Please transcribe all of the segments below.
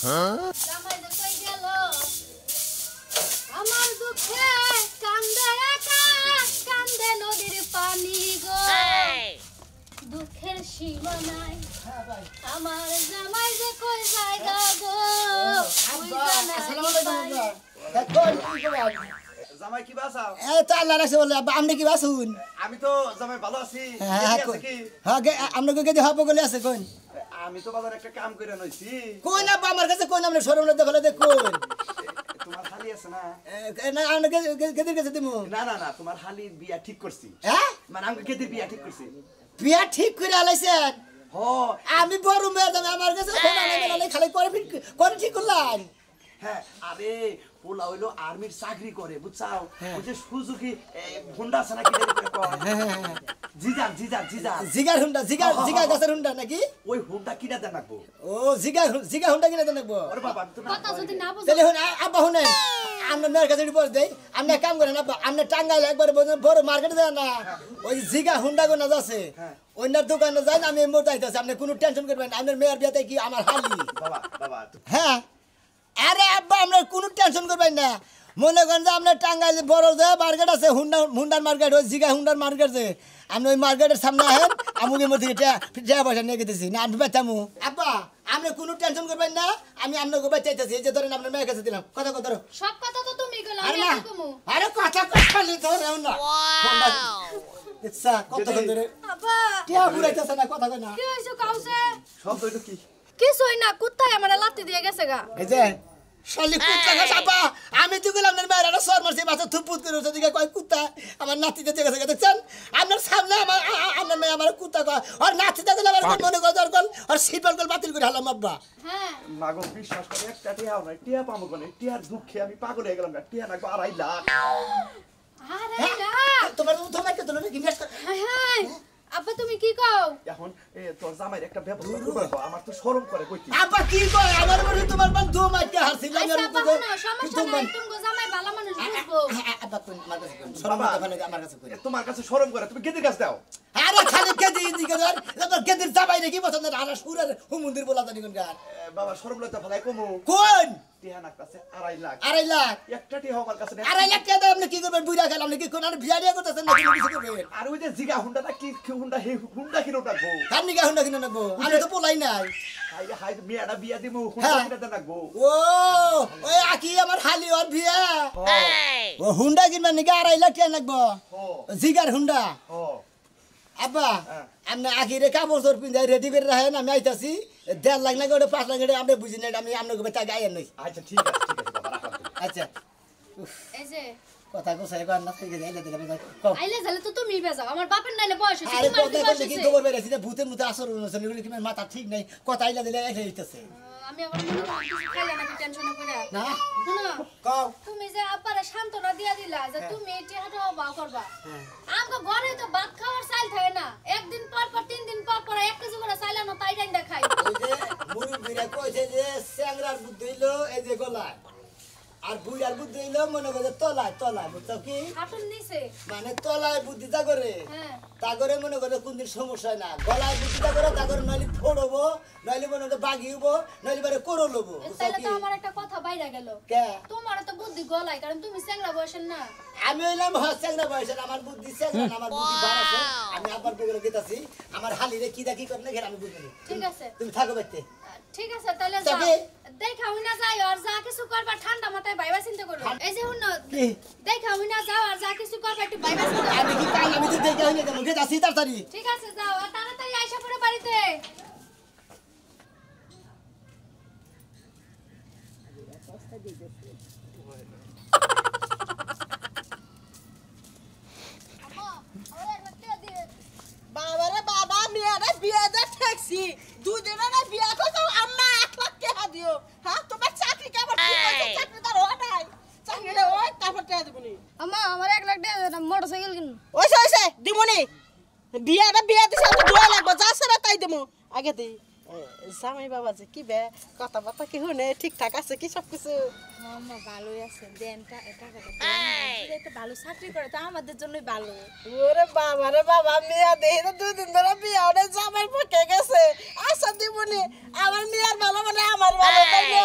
জামাই যে কই গেল আমার দুঃখে কান্দে আকাশ কান্দে নদীর পানি গো দুঃখের সীমা নাই আমার জামাই যে কই যায় গো আসসালামু আলাইকুম জামাই কি বাসাও এই তো আল্লাহ রাখছে বলে আপনি কি বাসুন আমি তো জামাই ভালো আছি হ্যাঁ আপনাকে কে হব বলে আছে কোন আমি তো বাজার একটা কাম করে নইছি কোন না আমার কাছে কোন আমরা শরম লজ্জা ফেলে দেখ কোন তোমার হালি আছে না না আপনাকে কেদের কাছে দিমু না না না তোমার হালির বিয়া ঠিক করছি হ্যাঁ মানে আমি কেদের বিয়া ঠিক করছি বিয়া ঠিক করে আলাইছেন হ আমি বড় মেয়ে দাম আমার কাছে কোন না খালি করে ঠিক করলাম হ্যাঁ আরে পোলা হইলো আর্মির চাকরি করে বুঝছাও ওই যে সুজুকি হুন্ডা আছে নাকি জিজার জিজার জিজার জিগার হুন্ডা জিগার গাছের হুন্ডা নাকি ওই হুন্ডা কিনা দেন রাখবো ও জিগার হুন্ডা কিনে দেন রাখবো ওরে বাবা তুমি কথা যদি না বুঝো তাহলে আব্বা শুনেন আমরা মেয়ের কাছে রিপোর্ট দেই আপনি কাম করেন আব্বা আপনি টাঙ্গাইলে একবার বড় মার্কেটে যান না ওই জিগা হুন্ডা গোনা যাচ্ছে অন্যার দোকানে যান আমি মোট আইতাছি আপনি কোনো টেনশন করবেন না আপনার মেয়ের বিয়াতে কি আমার হালি বাবা বাবা হ্যাঁ আরে আব্বা আপনার কোনো টেনশন করবেন না মনে করেন যে আপনার টাঙ্গাইলে বড় যে মার্কেট আছে হুন্ডার মার্কেট ওই জিগা হুন্ডার মার্কেট যে আপনি ওই মার্কেটের সামনে আহেন আমুকের মধ্যে টাকা পয়সা নিয়ে গেতেছি না আমি বেচামু আব্বা আপনি কোনো টেনশন করবেন না আমি আপনাকে বেচাইতেছি এই যে ধরেন আপনার মেয়ের কাছে দিলাম কথা ধরো সব কথা তো তুমি কইলা আরে আমি না কি কমু আরে কথা খালি ধরেও না দেখছা কত ধরে আব্বা টিয়া বুড়াইতেছে না কথা কয় না কি হইছে কাউছে সব তো কি কিছুই না কুত্তায় আমারে লাত্তি দিয়ে গেছে গা এই যে শালি কুত্তা গাছ আব্বা আমি তো গেলাম আপনার মেয়ের একটা সর মারছি বাচ্চা থুপুত করে ওর দিকে কয় কুত্তা আমার নাতিতে দেখেছে দেখছেন আপনার সামনে আপনার মেয়ে আমার কুত্তা কয় আর নাতিতে গেলে আমার মনে করে দরকার আর সিটবার কল বাতিল করে হালাম আব্বা হ্যাঁ মাগো বিশ্বাস করে একটা টিয়াও নাই টিয়া পাবো কোনে টিয়ার দুঃখে আমি পাগল হয়ে গেলাম না টিয়া না 2.5 লাখ আরে না তোমার কে তোলো নাকি ইনভেস্ট কর হ্যাঁ আব্বা তুমি কি কও এখন তোর জামাইয়ের একটা ব্যবস্থা করবো আমার তো শরম করে কইতি আব্বা কি কয় আমার মনে তোমার বান দু মাইকে হারছিল আচ্ছা আব্বা না সমস্যা নাই তুমি জামাই ভালো মানুষ বুঝবো আব্বা কোন আমার কাছে কোন শরম কথা আমার কাছে কোন তোমার কাছে শরম করে তুমি গেদির কাছে দাও আরে খালি কেদি দিকে ধর তোমার কেদির যাবাই নাকি পছন্দ আর সুরের হুমুন্দির বলা জানি কোন গান বাবা শরম লইতে ফলাই কমু কোন টিয়া না কাছে 2.5 লাখ 2.5 লাখ একটা টিয়া আমার কাছে নেই 2.5 লাখ টাকা আপনি কি করবেন বুইরা গেল আপনি কি কোন আর বিয়া দিয়া করতেছেন নাকি কিছু করবেন আর ওই যে জিগা হুন্ডাটা কি হুন্ডা হে হুন্ডা কিনো রাখবো কান্নি গা হুন্ডা কিনে নেবো আমি তো পোলাই নাই হাই হাই মেয়েটা বিয়া দিমু হুন্ডা কিনে রাখবো ও ওই আকি আমার হালি ওর বিয়া ও হুন্ডা কিনবা নাকি 2.5 লাখ টাকা লাগবো জিগার হুন্ডা আব্বা আপনি আখিরে কাপড় চোর পিন্ধাই রেডি করে রাখেন আমি আইতাছি 1.5 লাখ না 5 লাখ আপনি বুঝি না আমি আপনাকে টাকা আইন নাই আচ্ছা ঠিক আছে বাবা রাখো আচ্ছা এই যে কথা কোসাই কর না থেকে যাইলে দিলে আইলে জালে তো তুমি বেজাও আমার বাপের নাইলে বয়স হইছে আরে তোমার কথা বয়স কইলে কি হইছে খবর বেরাইছি না ভূতের মতো আসর হইছে এগুলো কি মাথা ঠিক নাই কথা আইলা দিলে এসে হইতাছে আমি আবার মনে করি কিছু খাইলে নাকি টেনশনে পড়া না শুনো কও তুমি যে আপারে সান্তনা দিয়া দিলা যে তুমি এটি হাঁটাও বা করবা আমগো ঘরে তো ভাত খাওয়ার চাল থাকে না একদিন পর পর 3 দিন পর পর এক কেজি করে চাইলা না তাই ডাইন দেখাই ওই যে মুরুবিরা কইছে যে স্যাংরার বুদ্ধি হইলো এই যে গলায় আর বুইড়ার বুদ্ধি হইলো মনে করে তলায় বুঝছো কি হাঁটুর নিচে মানে তলায় বুদ্ধি তা করে হ্যাঁ তা করে মনে করে কোনদিন সমস্যা হয় না গলায় বুদ্ধি তা করে তা করে নইলে ফোড়বো নইলে মনে করে বাগি হবো নইলে বারে করো লবো বুঝছো তাহলে কি তো আমার একটা কথা বাইরে গেল কে তোমার তো বুদ্ধি গলায় কারণ তুমি স্যাংরা বয়সের না আমি হইলাম স্যাংরা বয়সের আমার বুদ্ধি স্যাংরা আমার বুদ্ধি বার আছে আমি আবার বলে গেতাছি আমার হালিরে কি দা কি করে না ঘের আমি বুঝিনি ঠিক আছে তুমি থাকো বাইতে ঠিক আছে তাহলে যাও দেখা হই না যাই আর যা কিছু করবা ঠান্ডা মাথায় ভাইবা চিন্তা করো এই যে হুন কি দেখা হই না যাও আর যা কিছু করবা একটু ভাইবা চিন্তা আমি কি কাল আমি তো দেখে হইলে কেন গেতাছি তাড়াতাড়ি ঠিক আছে যাও আর তাড়াতাড়ি আইসা পড়ে বাড়িতে বাবারে বাবা মেয়েরে বিয়ে দে ঠেকছি দুদিনে না বিয়ে করছো আম্মা 1 লাখ টাকা দিও হ্যাঁ তোমার চাকরি কেমন কি হইছে চাকরিদার হয় নাই চাকরিটা ওই তারপর টাকা দিবনি আম্মা আমার 1 লাখ টাকা মোটরসাইকেল কিন ওইছে দিবনি বিয়ে দিছ তো 2 লাগবে যা সরে তাই দেবো আগে দেই জামাই বাবা যে কি বে কথাবার্তা কি শুনে ঠিকঠাক আছে কি সব কিছু মাম্মা ভালোই আছে দেন এটা একটা ভালো চাকরি করে তো আমাদের জন্যই ভালো ওরে বাবা রে বাবা মিয়া দেই তো 2 দিন ধরে বিয়া ওরে জামাই পকে গেছে আশা দিবনি আমার মিয়ার ভালো মানে আমার ভালো তাই না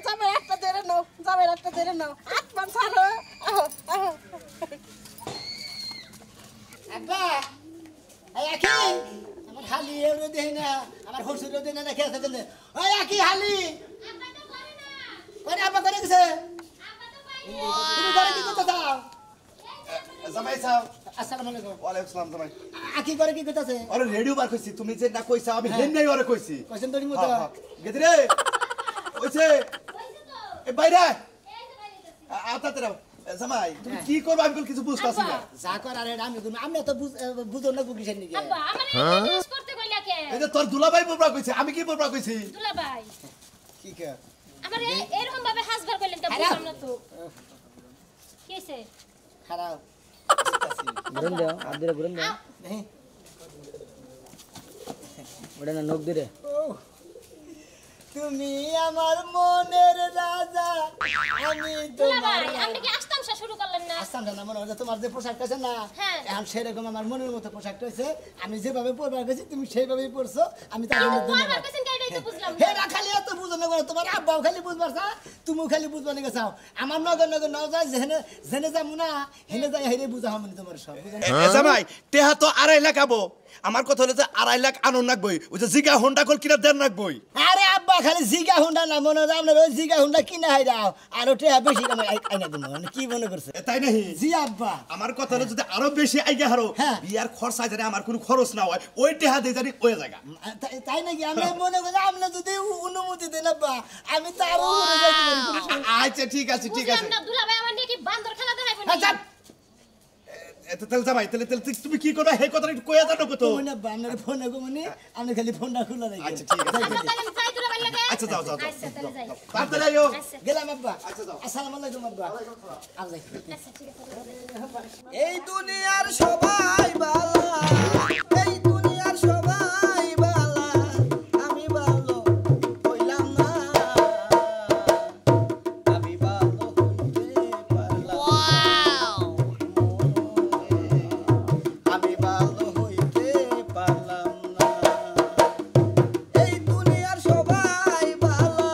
জামাই একটা ধরে নাও জামাই একটা ধরে নাও আত্মান ছাড়ো আহো আব্বা এই আকি আমার হালি এর দেই না আমার হসুর দেই না দেখে আছে দেন ওই আকি হালি আব্বা তো করে না কোন আব্বা করে গেছে আব্বা তো পাই তুমি করে কি করতে চাও জামাই সাহেব আসসালামু আলাইকুম ওয়ালাইকুম আসসালাম জামাই আকি করে কি করতেছে আরে রেডিও বার কইছি তুমি যে না কইছা আমি হেন নাই ওরে কইছি কোশ্চেন তো নিমু তো গেদি রে কইছে এ বাইরে আতাতে রাও জামাই তুমি কি করবে আমি কিছু বুঝতাছি না যা কর আরে আমি তুমি আমি তো বুঝো না বুঝিছেন নি আব্বা আমার ইউজ করতে কইলা কে এই যে তোর দুলাভাই বলবা কইছে আমি কি বলবা কইছি দুলা ভাই কি কে আমার এরকম ভাবে হাসবার কইলেন তো বুঝলাম না তো কি হইছে খারাপ ঘুরন দাও আদিরে ঘুরন দাও नहीं ওটা না নখ দিরে তুমি আমার মনের রাজা আমি দুলা ভাই তোমার আপনি কি আস্তামশা শুরু করলেন না আসাম না মনে হয় তোমার যে পোশাকটা আছে না হ্যাঁ। এখন সেরকম আমার মনের মতো পোশাকটা হয়েছে আমি যেভাবে পরবার গেছি তুমি সেইভাবেই পরছো আমি তার জন্য আমার ধন্যবাদ কাছে কাইটাই তো বুঝলাম হে না খালি এত বুঝো না তোমার আব্বাও খালি বুঝবার চা তুমিও খালি বুঝবার নিকে চাও আমার নগর নগর ন যায় জেনে জেনে যাবো না হেনে যাই হেরে বুঝা হমনি তোমার সব বুঝেন জামাই টেহা তো 2.5 লাখ আবো আমার কথা হলো যে 2.5 লাখ আনন রাখবই ওই যে জিগা হোন্ডা কল কিনা দেন রাখবই আরে আব্বা খালি জিগা হুন্ডা না মনে হয় আপনার ওই জিগা হুন্ডা কিনা হাই দাও আর ওটা বেশি কামাই আইনা দিন মানে কি মনে করছে তাই নাহি জি আব্বা আমার কথা হলো যদি আরো বেশি আইগা হারো হ্যাঁ। বিয়ার খরচা জানি আমার কোনো খরচ না হয় ওই টেহা দিয়ে জানি ওই জায়গা তাই নাকি আমি মনে করি আপনি যদি অনুমতি দেন আব্বা আমি তো আরো উপরে যাইতে পারি আচ্ছা ঠিক আছে ঠিক আছে বুঝলাম না দুলা ভাই আমার নিয়ে কি বান্দর খেলা দেখাইবেন আচ্ছা তাহলে জামাই তাহলে তুমি কি করবে হে কথাটা একটু কইয়া জানো কত মনে আব্বা আপনার ফোনে গো মানে আপনি খালি ফোনটা খুলে রাখেন আচ্ছা, ঠিক আছে। তাহলে যাই দুলা ভাই লাগে আচ্ছা যাও যাও আচ্ছা তাহলে যাই তাড়াতাড়ি আইও আচ্ছা গেলাম আব্বা আচ্ছা, যাও। আসসালামু আলাইকুম আব্বা আল্লাহ আচ্ছা ঠিক আছে এই দুনিয়ার সবাই বালা এই দুনিয়ার সবাই বালা আমি ভালো হইলাম না আমি ভালো হইতে পারলাম আমি ভালো হইতে পারলাম না এই দুনিয়ার সবাই বালা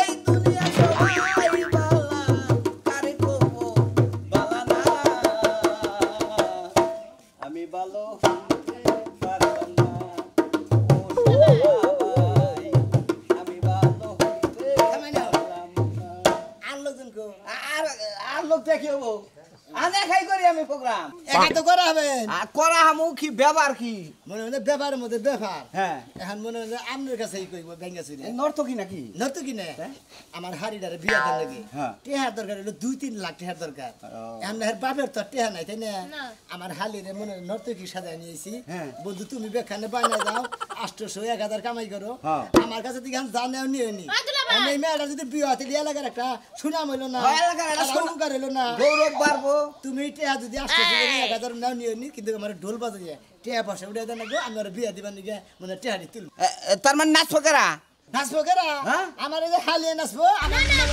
এই দুনিয়ার সবাই বালা কারে কব বালা না আমি ভালো হইতে পারলাম না ও সবাই আমি ভালো হইতে পারলাম না আর লোকজন কো আর আর লোক দেখি হবো আনে খাই করি আমি প্রোগ্রাম একা তো করা হবেন আর করা হামু কি ব্যবহার কি মনে হয় ব্যাপারের মধ্যে ব্যাপার হ্যাঁ এখন মনে হয় আপনার কাছেই কইব ব্যাঙ্গা চুরি নর্তকী নাকি নতো কি না আমার হাড়িটারে বিয়া দেন লাগে হ্যাঁ। টেহার দরকার হলো 2-3 লাখ টেহার দরকার এখন হের বাপের তো টেহা নাই তাই না না। আমার হালিরে মনে হয় নর্তকী সাজায় নিয়েছি হ্যাঁ। বন্ধু তুমি বেখানে বানিয়ে দাও 800-1000 কামাই করো হ্যাঁ। আমার কাছে দিকে জানেও নিয়ে নি ওই দুলা ভাই। এই মেয়েটা যদি বিয়ে হাতে এলাকার একটা সুনাম হইলো না হয়, এলাকার একটা সুনাম। উপকার হইলো না গৌরব বাড়বো তুমি টেহা যদি 800-1000 নাও নিয়ে নি কিন্তু আমার ঢোল বাজাইয়া টেহা পয়সা উঠে দেন গো আমি আর বিয়া দিবার নিগে মানে টেহারি তুল তার মানে নাচ ফকেরা নাচবো কেরা হ্যাঁ? আমার এই যে হালিয়ে নাচবো আমার না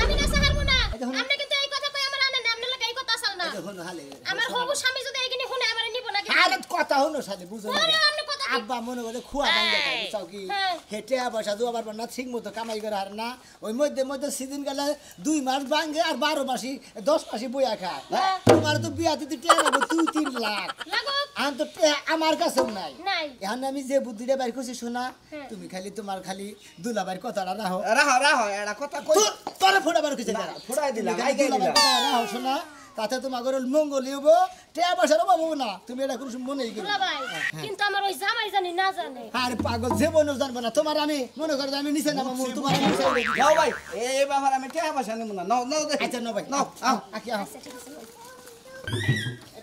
আমি না সাহারবো না এটা হলো- আপনি কিন্তু এই কথা কই আমার আনেন না আপনি লাগে এই কথা আসল না হলো হালিয়ে আমার হবু স্বামী যদি এইখানে শুনে আমার নিব না আরে কথা হলো সাথে বুঝো না ওরে, আপনি কথা কি- আব্বা মনে করে খুয়া ভাঙ্গা খায় বুঝাও কি হ্যাঁ। হেঁটে পয়সা দু আবার না ঠিক মতো কামাই করে আর না ওই মধ্যে মধ্যে সিজন গেলে 2 মাস ভাঙ্গে আর 12 মাসি 10 মাসি বইয়া খায় তোমার তো বিয়া দিতে টেয়া লাগবে 2-3 লাখ লাগুক আমি তো টেয়া আমার কাছেও নাই নাই এখন আমি যে বুদ্ধিটা বাইর করছি শোনা হ্যাঁ। তুমি খালি তোমার খালি দুলাবাইর কথাটা রাখো রাহ রাহ এটা কথা কই তোরে ফোড়া বার কইছে না, ফুটাই দিলাম, আইগে দিলাম। রাখো শোনা তাতে তোমার মঙ্গল হবো টেয়া পয়সার অভাব হবো না তুমি এটা কোনো মনেই করি দুলা ভাই কিন্তু আমার ওই জামাই জানি না জানে আর পাগল জীবনও জানবো না তোমার আমি মনে করো যে আমি নিচে নামো তোমার আমি নিচে উঠে দিই। যাও ভাই এই ব্যাপার আমি টাকা পয়সা নেব না নাও নাও দেখি আচ্ছা নো ভাই নাও আও আকি আও আচ্ছা ঠিক আছে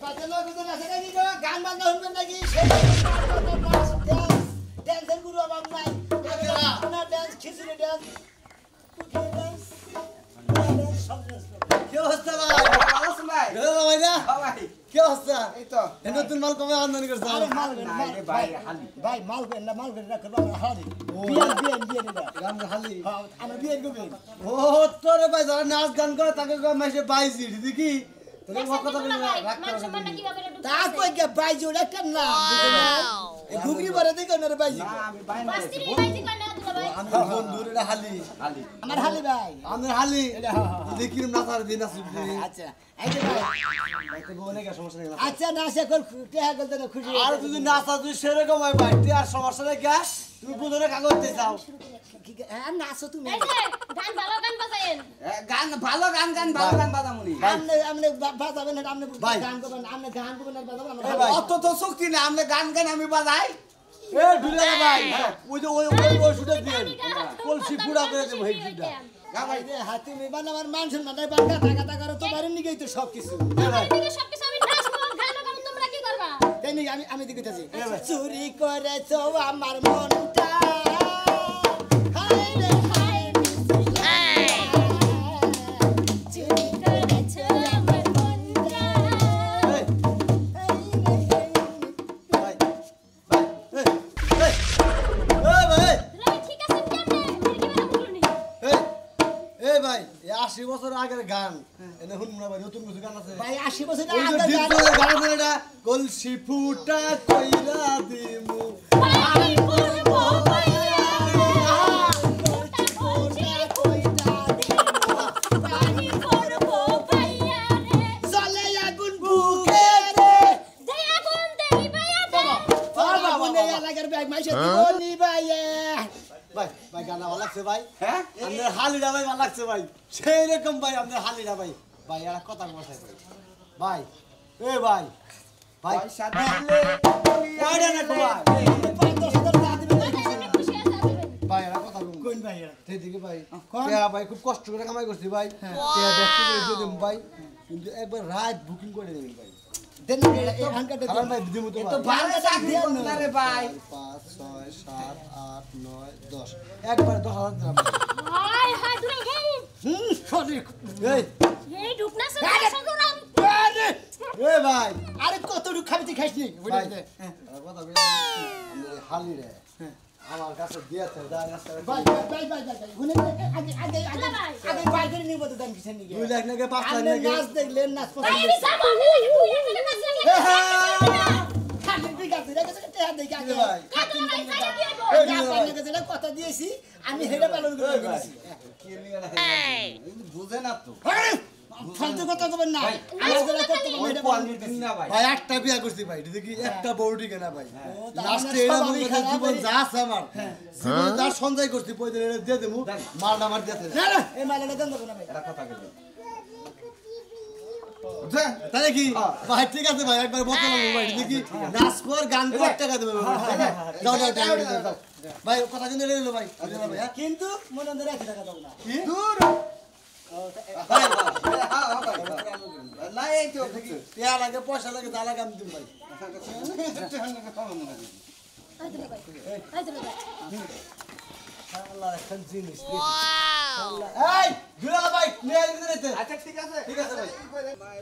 পাতে লোকজন আছে নাকি গো গান বাজনা শুনবেন নাকি ড্যান্সের গুরু আমার নাই না ড্যান্স খিচুড়ি ড্যান্স কি অবস্থা ভাই ভালো আছেন ভাই ভাই না হ্যাঁ ভাই কি অবস্থা এই তো নতুন মাল কমে আমদানি করছ আরে মাল ভাই হালি ভাই মাল বেন না মাল বেন না করবা হালি বিয়ে না গান হালি আমরা বিয়ে করবেন ও তোরে ভাই যারা নাচ গান করে তাকে মাসে 22 দেখি তোকে কথা বলে রাখতে তা কই গে বাইজি ওটা কেন না এ ঘুগরি বড় দেখো না রে বাইজি আমি বাই না বাস্তিরি বাইজি কয় না দুলা ভাই আমি বন্ধুর এটা হালি আমার হালি ভাই আমি হালি দেখি নাচার দিন আসবি আচ্ছা এই যে ভাই তো বলে কে সমস্যা নেই আচ্ছা না সে কল টেহা গলতে না খুশি আর তুই নাচা তুই সেরকম হয় ভাই তুই আর সমস্যা নেই কে তুমি বুঝরে কাগজ দিতে যাও হ্যাঁ নাচো তুমি এই যে গান ভালো গান বাজায়েন গান ভালো গান ভালো গান বাজামুনি আমনে বাজাবেন না আমনে গান করবেন আমনে গান করবেন না বাজাবেন আমরা অত তো শক্তি না আমরা গান আমি বাজাই এ ঢুলে ভাই ওই যে ওই শুটে দিন কলসি পুরা করে দেব এই দিদা গা ভাই রে হাতি মেবান আমার মান সম্মান নাই বাঙ্গা টাকা করে তো বাইরে নিগেই তো সব কিছু এদিকে সবকিছু আমি নাচবো গান গাবো তোমরা কি করবা তাই নাকি আমি দিতেছি চুরি করেছো আমার মনটা হায় রে হায় চুরি করেছো আমার মনটা ভাই ভাই রবি ঠিক আছে কেমনে কি বলা বলুনি এই ভাই 80 বছর আগের গান এনে হুনমুনা ভাই নতুন কিছু গান আছে ভাই 80 বছর ওই যে আগে ডিপজলের গান আছে এটা কলসি ফুটা কইরা দিমু পানি করবো ভাইয়া কোটা কইটা দিমু পানি করবো ভাইয়া রে জলে আগুন বুকে রে দে আগুন দেই ভাইয়া দে বাবা বনে লাগার ব্যাগ মাইছে দিবনি ভাইয়া ভাই গানা ভালো লাগছে ভাই হ্যাঁ আমাদের হালিটা ভাই ভালো লাগছে ভাই সেই রকম ভাই আমাদের হালিটা ভাই ভাই এরা কথা বলছে ভাই এ ভাই ভাই সাদিলে কয়টা না ভাই 5-10,000 টাকা দিবেন আমি খুশি আছে দিবেন ভাই এরা কথা বলুন কোন ভাই ঠিক দিকে ভাই কে ভাই খুব কষ্ট করে কামাই করছি ভাই কে ব্যস্ত করে দিয়ে দেব ভাই কিন্তু একবার রাত বুকিং করে দেবেন ভাই দেন এই হানকাটা কারণ ভাই দিমু তো তো ভালো চাকরি করতে না রে ভাই 5 6 7 8 9 10 একবার 10,000 দিলাম হাই হাই দূরে গেই সরি এই এই ঢুকনা সব সদরাম এ ভাই আরে কতটুকু খাবি তুই খাইস নি ভাই কথা বলি আমাদের হালি রে আমার কাছে দিয়েছে দাঁড়া রাস্তা ভাই হুনে আগে ভাই করে নিব তো দাম কিসের নিগে 2 লাখ নাকি 5 লাখ আপনি নাকি নাচ দেখলেন নাচ ভাই পছন্দ আমি যাবো তুই এখানে কাজ লাগে খালি দিগা তুই কাছে টেহা দেখি আগে ভাই কাটুন ভাই ছাড়া দিও এই যা পানি কাছে কথা দিয়েছি আমি হেডা পালন করে দিয়েছি কি নিয়ে না বুঝে না তো ফালতু কথা কবেন না আমার যারা করতে পারবে হেডা পালন করতেছি ভাই একটা বিয়া করছি ভাই দেখি একটা বউটি কেনা ভাই তার লাস্টে মানে এরা সবারই মনে খারাপ জীবন এই- যা আছে আমার জীবন যা সঞ্চয় করছি পয়সা এরা দিয়ে দেবো মারটা মার দিয়েছে না না এই মালাটা দেন দেবো না ভাই তাহলে কি ভাই ঠিক আছে ভাই একবার বললাম ভাই দেখি নাচ কর গান কর টাকা দেবে যাও যাও যাও যাও। ভাই কথা কিন্তু রইলো ভাই ভাই হ্যাঁ? কিন্তু মনে ধরে 1 টাকা দাও না কি দূর ভাই না এই তো পেয়া লাগে পয়সা লাগে যা লাগে আমি দিব ভাই আই দূরে ভাই আল্লাহ একটা জিনিস এই দুলা ভাই নিয়ে আসতে দিতে আচ্ছা ঠিক আছে ভাই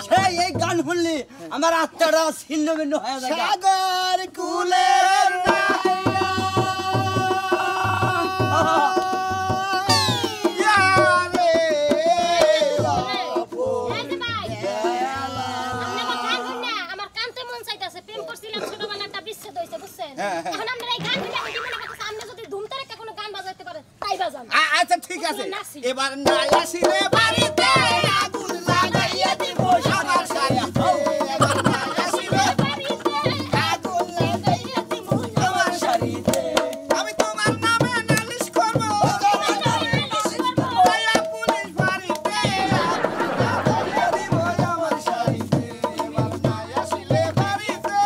সেই এই গান শুনলি আমার আত্মাটা ছিন্ন ভিন্ন হয়ে যায় সাগর কুলে এই যে ভাই আপনি আমার গান শুন না আমার কানতে মন চাইতাছে প্রেম করছিলাম ছোটবেলায় একটা বিচ্ছেদ হইছে বুঝছেন এখন আমরা এই গান শুনে কি মনে করতেছে আপনি যদি ধুমতারে কোনো গান বাজাইতে পারেন তাই বাজান আচ্ছা ঠিক আছে নাচি। এবার নাই আসিলে বাড়িতে আগুন লাগাইয়া দিব সবার সাথে এবার নাই আসিলে আগুন লাগাইয়া দিব সবার সাথে আমি তোমার নামে নালিশ করব তোমার নামে নালিশ করব ওয়া পুলিশ বাড়িতে আগুন লাগাইয়া দিব আমার সাথে এবার নাই আসিলে বাড়িতে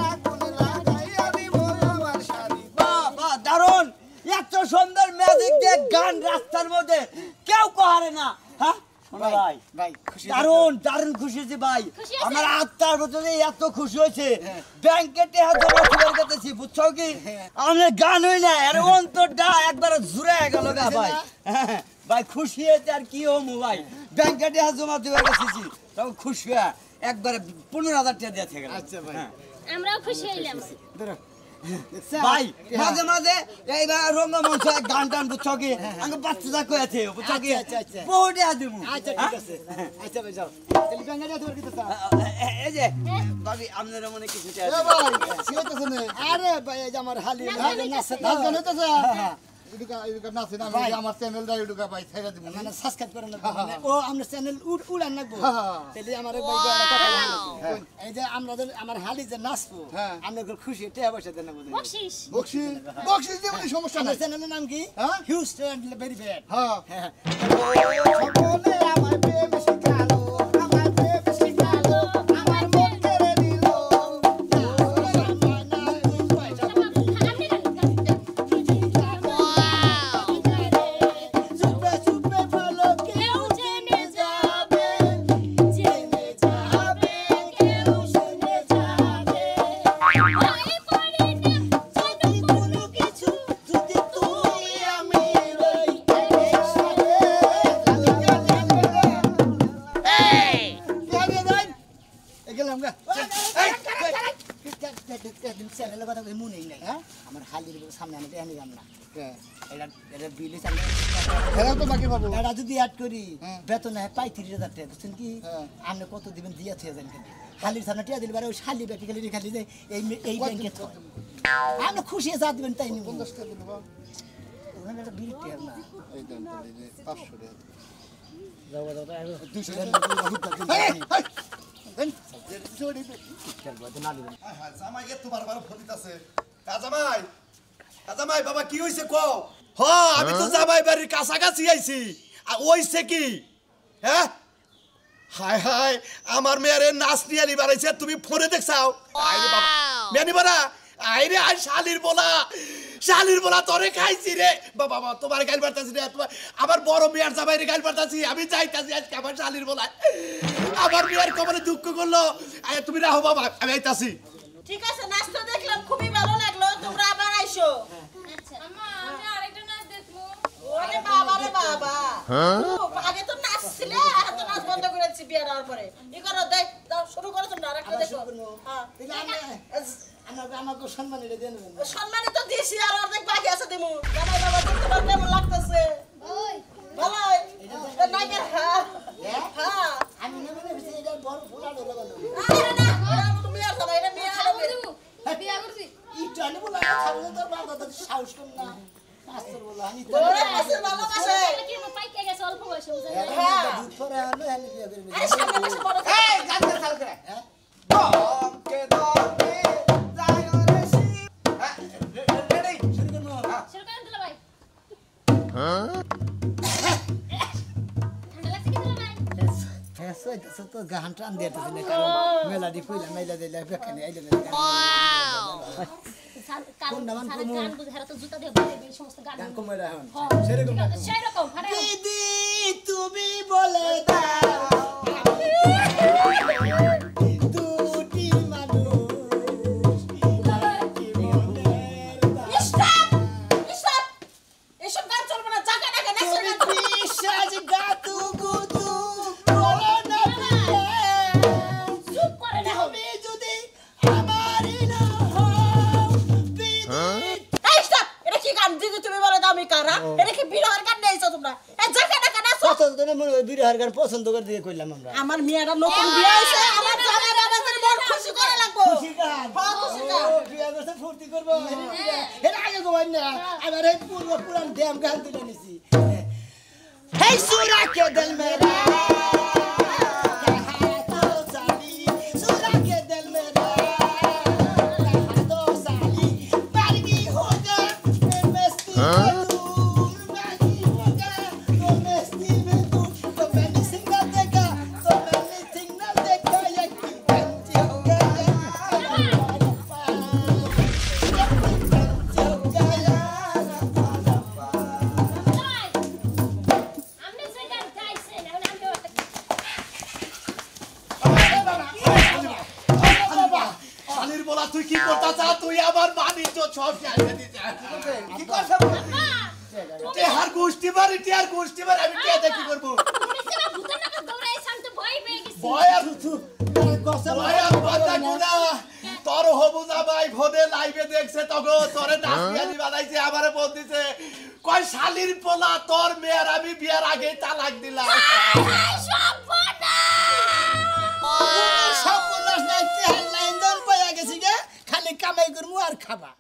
আগুন লাগাইয়া দিব আমার সাথে বাবা দারুণ এত সুন্দর ম্যাজিক দিয়ে গান রাস্তার মধ্যে কেউ কহারে না হ্যাঁ ভাই ভাই খুশি দারুণ খুশি হয়েছে ভাই খুশি হয়েছে? আমার আত্মার ভিতরে এত খুশি হয়েছে ব্যাংকে টাকা জমা করে দিতেছি বুঝছো কি আমাদের গান হই না আরে অন্তরটা একবার জুড়ে গেল গা ভাই হ্যাঁ, ভাই খুশি হয়েছে আর কি হমু ভাই ব্যাংকে টাকা জমা দিয়ে গেছি তখন খুশি হয়ে একবারে 15,000 টাকা দিয়ে থেকে গেল আচ্ছা ভাই আমরাও খুশি হইলাম ভাই মাঝে মাঝে এইবার রঙ্গমঞ্চ গান টান বুঝছো কি আমাকে বাচ্চা কয়েছে বুঝছো কি আচ্ছা, আচ্ছা। বহু টাকা দিব আচ্ছা ঠিক আছে আচ্ছা ভাই যাও তাহলে ব্যাংকে যাও তোমার কিছু চাও এই যে ভাবি আপনারা মনে কিছু চাই এ ভাই সিওতেছ না আরে ভাই এই যে আমার হালি নাচ গান হইতেছে এডুকা নাচ না আমি আমার চ্যানেলটা এডুকা ভাই ছেড়ে দিব মানে সাবস্ক্রাইব করেন না মানে ও আমরা চ্যানেল উড়ান নাকবো তাহলে আমার ভাই কথা এই যে আমাদের আমার হালি যে নাচবো আমরা খুশি টাকা পয়সা দেন না বুঝেন বকশিস বকশিস দিয়ে সমস্যা নাই চ্যানেলের নাম কি হিউজ ট্রেন্ড ভেরি ব্যাড হ্যাঁ সকলে আমার প্রেম শিখালো আমার প্রেম শিখালো আমার মন কেড়ে নিল সুপে সুপে বলো কেউ জেনে যাবে জেনে যাবে কেউ শুনে যাবে যদি কোনো কিছু যদি তুই আমি রই একসাথে গেলাম গা চ্যানেলের কথা মনেই নাই হ্যাঁ আমার হালির সামনে আমি এনে যাম না এটা বিলি তো বাকি পাবো এটা যদি অ্যাড করি বেতন হয় 35,000 টাকা বুঝছেন কি আপনি কত দিবেন দিয়া থেকে যান কিন্তু হালির সামনে টিয়া দিলে ওই শালি ব্যাটি খালি যে এই ব্যাংকে আপনি খুশি যা দিবেন তাই নিব 50 টাকা দেব ওখানে একটা বিল টিয়া না এই দেন তাহলে 500 টাকা যাও 200 টাকা জামাই এত বারবার ফোন দিতেছে কাজামাই বাবা কি হইছে ক হ আমি তো জামাই বাড়ির কাছাকাছি আইছি ওইছে কি হ্যাঁ হায় হায় আমার মেয়ের নাচ নিয়ে আনি বাড়াইছে তুমি ফোনে দেখছাও আইরে বাবা মেয়ে বাড়া আইরে আই শালির বলা তোরে খাইছি রে বাবা বাবা তোমার গাল পারতাছি রে তোমার আমার বড় মেয়ের জামাইরে গাল পারতাছি আমি যাইতাছি আজকে আমার শালির বলা আমার মেয়ের কবরে দুঃখ করলো তুমি রাহো বাবা আমি আইতাছি ঠিক আছে নাচটা দেখলাম খুবই ভালো লাগলো তোমরা আবার আইসো আচ্ছা আম্মা আমি আরেকটা নাচ দেখবো ওরে বাবা রে বাবা আগে তো নাচছিলে আর তো নাচ বন্ধ করেছি বিয়ে দেওয়ার পরে ই করো দেখ দাও শুরু করো তোমরা আরেকটা দেখো হ্যাঁ আমাকে সম্মান এটা দেন সম্মানিত তো দিছি আর অর্ধেক বাকি আছে দিমু জামাই বাবা তোমার কেমন লাগতেছে ওই ভালো নাইকে হ্যাঁ হ্যাঁ আমি না মনে হচ্ছে এটা বড় ফুলা ডলা বানো আরে না এটা তুমি আর সবাই এটা মেয়ে খাবো দেবো বিয়া করছি ইটা নি বলা ছাড়লে তো বাবা তো সাহস কম না মাস্টার বলা আমি তো ওরে মাসের ভালোবাসে কি মো পাইকে গেছে অল্প বয়সে বুঝেন হ্যাঁ দুধ পরে আনো আমি বিয়ে করব আরে সামনে মাসে বড় এই গানটা চালু করে হ্যাঁ দমকে দমকে যায় রে শিব রেডি শুরু করব শুরু করেন দুলা ভাই ঠান্ডা লাগছে কি দুলা ভাই ফেসো এটা তো গান টান দিতে না কারণ মেলাডি কইলা মেলা দিলা বেখানে আইলে না কারণ গান বুঝারা তো জুতা দিয়ে বাইরে এই সমস্ত গান গান কমে রাখুন সেরকম সেরকম ফাড়ে দিদি তুমি বলে দাও দুটি মানুষ স্টপ স্টপ এসব গান চলবে না জায়গা টাকা নাচে না বিশ্বাস গাতু গুতু বলো না চুপ করে না তুমি যদি আমারই না হও এই স্টপ এটা কি গান দিদি তুমি বলে দাও আমি কারা এটা কি বিরহের গান নেইছো তোমরা এই জায়গা টাকা নাচো পছন্দ না মনে বিরহার গান পছন্দ করে দিয়ে কইলাম আমরা আমার মেয়েটা নতুন বিয়ে হইছে আমার জামাই বাবাদের মন খুশি করে লাগবো খুশি গান হ্যাঁ, খুশি গান। ও, বিয়া করতে ফুর্তি করবো এর আগে গোবাই না আবার এই পুরান ড্যাম গান তুলে নিছি হেই সুরা কে দিল মেরা কহা তো সালি সুরা কে দিল মেরা কহা তো সালি বারগি হোগা মস্তি में तू बारगी होगा तो मस्ती में तू तो मैंने सिंगल देखा तो मैंने सिंगल देखा यकी बंच हो गया আমনে যে গান গাইছেন এখন আমিও একটা সব চাইতে দিছে কি করছ মা টেহার গোষ্ঠী বাড়ি টেহার গোষ্ঠী বাড়ি আমি কে দেখি করব তুমি কেন ভূতের নাকি দৌড়াই শান্ত ভয় পেয়ে গেছি ভয় আর ভয় আর কথা গুনা তোর হবু জামাই ফোনে লাইভে দেখছে তখন তোরে নাচগানি বানাইছে আমারে বল দিছে কয় শালির পোলা তোর মেয়ের আমি বিয়ার আগে তালাক দিলাম সব বলাস না তে লাইন দন পাইয়া গেছি গে খালি কামাই করমু আর খাবা